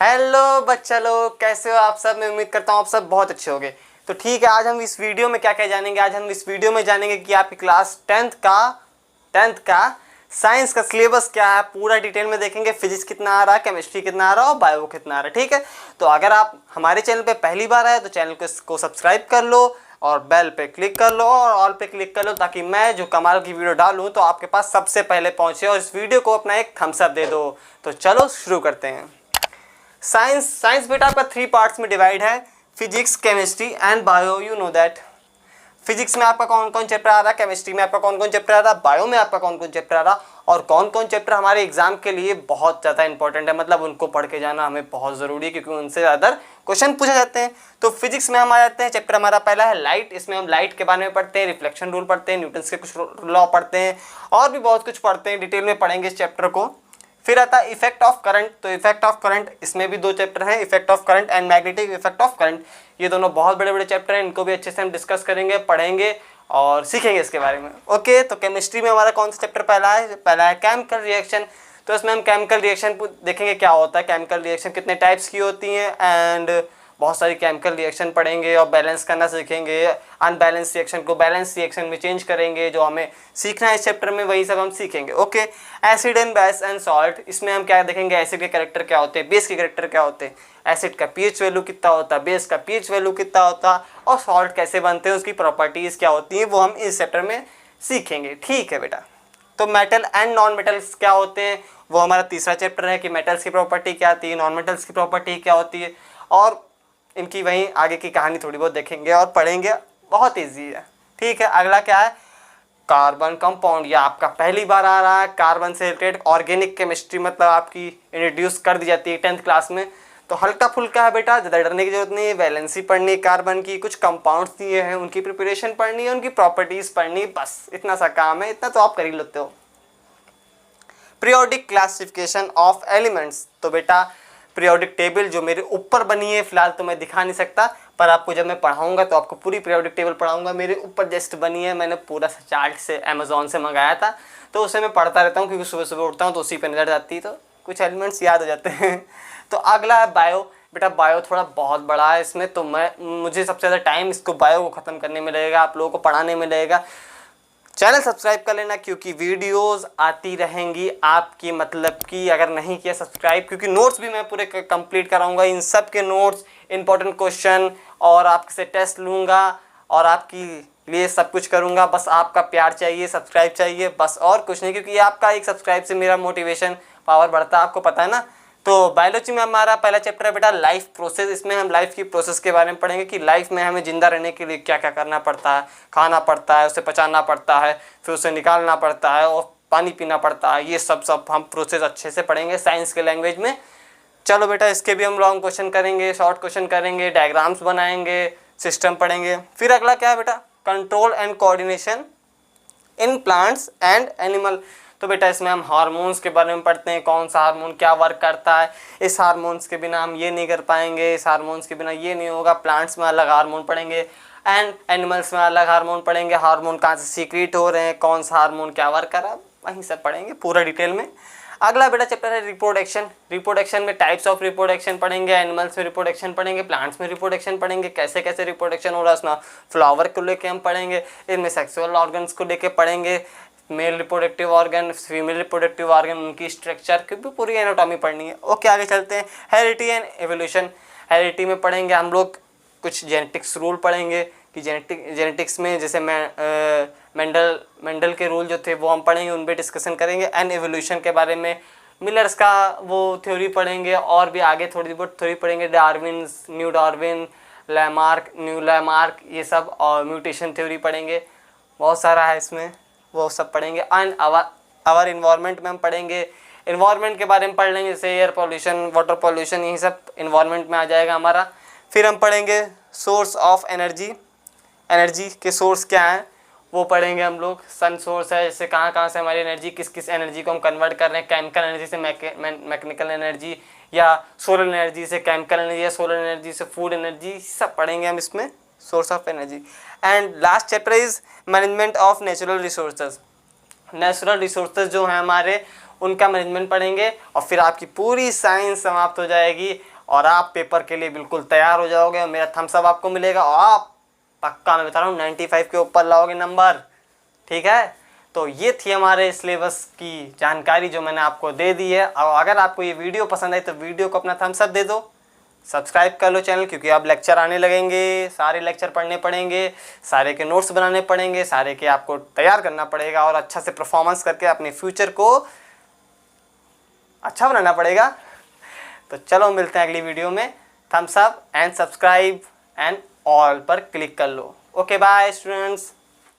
Hello बच्चा लोग, कैसे हो आप सब। मैं उम्मीद करता हूँ आप सब बहुत अच्छे होंगे। तो ठीक है, आज हम इस वीडियो में क्या क्या जानेंगे। आज हम इस वीडियो में जानेंगे कि आपकी क्लास टेंथ का साइंस का सिलेबस क्या है, पूरा डिटेल में देखेंगे। फिजिक्स कितना आ रहा है, केमिस्ट्री कितना आ रहा है और बायो कितना आ रहा है। ठीक है, तो अगर आप हमारे चैनल पे पहली बार आए तो चैनल को सब्सक्राइब कर लो और बेल पे क्लिक कर लो और ऑल पे क्लिक कर लो, ताकि मैं जो कमाल की वीडियो डालूँ तो आपके पास सबसे पहले पहुँचे। और इस वीडियो को अपना एक थम्स अप दे दो। तो चलो शुरू करते हैं। साइंस बेटा आपका 3 पार्ट्स में डिवाइड है, physics, chemistry and bio. You know that. Physics में आपका कौन कौन चैप्टर आ रहा है, केमिस्ट्री में आपका कौन कौन चैप्टर आ रहा है, बायो में आपका कौन कौन चैप्टर आ रहा है, और कौन कौन चैप्टर हमारे एग्जाम के लिए बहुत ज़्यादा इंपॉर्टेंट है। मतलब उनको पढ़ के जाना हमें बहुत ज़रूरी है, क्योंकि उनसे ज़्यादा क्वेश्चन पूछे जाते हैं। तो फिजिक्स में हम आ जाते हैं। चैप्टर हमारा पहला है लाइट। इसमें हम लाइट के बारे में पढ़ते हैं, रिफ्लेक्शन रूल पढ़ते हैं, न्यूटन के कुछ लॉ पढ़ते हैं और भी बहुत कुछ पढ़ते हैं। डिटेल में पढ़ेंगे इस चैप्टर को। फिर आता है इफेक्ट ऑफ करंट। तो इफेक्ट ऑफ करंट, इसमें भी 2 चैप्टर हैं, effect of current and magnetic effect of current. ये दोनों बहुत बड़े बड़े चैप्टर हैं, इनको भी अच्छे से हम डिस्कस करेंगे, पढ़ेंगे और सीखेंगे इसके बारे में। ओके, तो केमिस्ट्री में हमारा कौन सा चैप्टर पहला है केमिकल रिएक्शन। तो इसमें हम केमिकल रिएक्शन देखेंगे, क्या होता है केमिकल रिएक्शन, कितने टाइप्स की होती हैं, एंड बहुत सारी केमिकल रिएक्शन पढ़ेंगे और बैलेंस करना सीखेंगे। अनबैलेंस रिएक्शन को बैलेंस रिएक्शन में चेंज करेंगे। जो हमें सीखना है इस चैप्टर में वही सब हम सीखेंगे। Okay, acid and base and salt. इसमें हम क्या देखेंगे, एसिड के कैरेक्टर क्या होते हैं, बेस के कैरेक्टर क्या होते हैं, एसिड का पीएच वैल्यू कितना होता है, बेस का पीएच वैल्यू कितना होता है, और सॉल्ट कैसे बनते हैं, उसकी प्रॉपर्टीज़ क्या होती हैं, वो हम इस चैप्टर में सीखेंगे। ठीक है बेटा। तो मेटल एंड नॉन मेटल्स क्या होते हैं, वो हमारा तीसरा चैप्टर है कि मेटल्स की प्रॉपर्टी क्या आती है, नॉन मेटल्स की प्रॉपर्टी क्या होती है, और इनकी वहीं आगे की कहानी थोड़ी बहुत देखेंगे और पढ़ेंगे। बहुत ईजी है। ठीक है, अगला क्या है, कार्बन कंपाउंड। या आपका पहली बार आ रहा है। कार्बन से रिलेटेड ऑर्गेनिक केमिस्ट्री मतलब आपकी इंट्रोड्यूस कर दी जाती है 10th क्लास में। तो हल्का फुल्का है बेटा, ज़्यादा डरने की जरूरत नहीं है। वैलेंसी पढ़नी है कार्बन की, कुछ कंपाउंड्स दिए हैं उनकी प्रिपरेशन पढ़नी है, उनकी प्रॉपर्टीज़ पढ़नी है, बस इतना सा काम है। इतना तो आप कर ही लेते हो। Periodic classification of elements. तो बेटा पीरियोडिक टेबल जो मेरे ऊपर बनी है, फिलहाल तो मैं दिखा नहीं सकता, पर आपको जब मैं पढ़ाऊंगा तो आपको पूरी पीरियोडिक टेबल पढ़ाऊंगा। मेरे ऊपर जस्ट बनी है, मैंने पूरा चार्ट से अमेज़ॉन से मंगाया था, तो उसे मैं पढ़ता रहता हूँ, क्योंकि सुबह सुबह उठता हूँ तो उसी पर नजर जाती है, तो कुछ एलिमेंट्स याद हो जाते हैं। तो अगला है बायो। बेटा बायो थोड़ा बहुत बड़ा है, इसमें तो मुझे सबसे ज़्यादा टाइम इसको बायो को ख़त्म करने में लगेगा, आप लोगों को पढ़ाने में लगेगा। चैनल सब्सक्राइब कर लेना, क्योंकि वीडियोस आती रहेंगी आपकी, मतलब कि अगर नहीं किया सब्सक्राइब, क्योंकि नोट्स भी मैं पूरे कंप्लीट कराऊंगा। इन सब के नोट्स, इंपॉर्टेंट क्वेश्चन, और आपसे टेस्ट लूँगा और आपकी लिए सब कुछ करूँगा। बस आपका प्यार चाहिए, सब्सक्राइब चाहिए, बस और कुछ नहीं, क्योंकि आपका एक सब्सक्राइब से मेरा मोटिवेशन पावर बढ़ता है, आपको पता है ना। तो बायोलॉजी में हमारा पहला चैप्टर है बेटा लाइफ प्रोसेस। इसमें हम लाइफ की प्रोसेस के बारे में पढ़ेंगे कि लाइफ में हमें जिंदा रहने के लिए क्या क्या करना पड़ता है, खाना पड़ता है, उसे पचाना पड़ता है, फिर उसे निकालना पड़ता है और पानी पीना पड़ता है। ये सब हम प्रोसेस अच्छे से पढ़ेंगे साइंस के लैंग्वेज में। चलो बेटा, इसके भी हम लॉन्ग क्वेश्चन करेंगे, शॉर्ट क्वेश्चन करेंगे, डायग्राम्स बनाएंगे, सिस्टम पढ़ेंगे। फिर अगला क्या है बेटा, control and coordination in plants and animal. तो बेटा इसमें हम हार्मोन्स के बारे में पढ़ते हैं, कौन सा हार्मोन क्या वर्क करता है, इस हार्मोन्स के बिना हम ये नहीं कर पाएंगे, इस हार्मोन्स के बिना ये नहीं होगा। प्लांट्स में अलग हार्मोन पढ़ेंगे एंड एनिमल्स में अलग हार्मोन पढ़ेंगे। हार्मोन कहाँ से सीक्रेट हो रहे हैं, कौन सा हार्मोन क्या वर्क कर रहा है, वहीं सब पढ़ेंगे पूरा डिटेल में। अगला बेटा चैप्टर है रिप्रोडक्शन। रिप्रोडक्शन में टाइप्स ऑफ रिप्रोडक्शन पढ़ेंगे, एनिमल्स में रिप्रोडक्शन पढ़ेंगे, प्लांट्स में रिप्रोडक्शन पढ़ेंगे, कैसे कैसे रिप्रोडक्शन हो रहा है उसमें। फ्लावर को लेके हम पढ़ेंगे, इनमें सेक्सुअल ऑर्गन्स को लेके पढ़ेंगे, male reproductive organ, female reproductive organ, उनकी स्ट्रक्चर की भी पूरी एनाटॉमी पढ़नी है। ओके, आगे चलते हैं। Heredity and evolution. हेरिडिटी में पढ़ेंगे हम लोग कुछ जेनेटिक्स रूल पढ़ेंगे कि जेनेटिक्स में जैसे मेंडल के रूल जो थे वो हम पढ़ेंगे, उन पर डिस्कशन करेंगे। एंड एवोल्यूशन के बारे में मिलर्स का वो थ्योरी पढ़ेंगे, और भी आगे थोड़ी बहुत थ्योरी पढ़ेंगे, Darwin, new Darwin, Lamarck, new Lamarck, ये सब, और म्यूटेशन थ्योरी पढ़ेंगे। बहुत सारा है इसमें, वो सब पढ़ेंगे। एंड आवर इन्वायरमेंट में हम पढ़ेंगे, इन्वायरमेंट के बारे में पढ़ लेंगे, जैसे एयर पॉल्यूशन, वाटर पॉल्यूशन, यही सब इन्वायरमेंट में आ जाएगा हमारा। फिर हम पढ़ेंगे सोर्स ऑफ एनर्जी। एनर्जी के सोर्स क्या हैं वो पढ़ेंगे हम लोग। सन सोर्स है, जैसे कहाँ कहाँ से हमारी एनर्जी, किस किस एनर्जी को हम कन्वर्ट कर रहे हैं, केमिकल एनर्जी से मैकेनिकल एनर्जी, या सोलर एनर्जी से केमिकल एनर्जी, या सोलर एनर्जी से फूड एनर्जी, सब पढ़ेंगे हम इसमें, source of energy. And last chapter is management of natural resources. Natural resources जो हैं हमारे, उनका मैनेजमेंट पढ़ेंगे, और फिर आपकी पूरी साइंस समाप्त हो जाएगी और आप पेपर के लिए बिल्कुल तैयार हो जाओगे और मेरा थम्स अप आपको मिलेगा और आप पक्का मैं बता रहा हूँ 95 के ऊपर लाओगे नंबर। ठीक है, तो ये थी हमारे सिलेबस की जानकारी जो मैंने आपको दे दी है। और अगर आपको ये वीडियो पसंद आई तो वीडियो को अपना थम्स अप दे दो, सब्सक्राइब कर लो चैनल, क्योंकि अब लेक्चर आने लगेंगे, सारे लेक्चर पढ़ने पड़ेंगे, सारे के नोट्स बनाने पड़ेंगे, सारे के आपको तैयार करना पड़ेगा और अच्छा से परफॉर्मेंस करके अपने फ्यूचर को अच्छा बनाना पड़ेगा। तो चलो मिलते हैं अगली वीडियो में। Thumbs up and subscribe and all पर क्लिक कर लो। Okay bye students.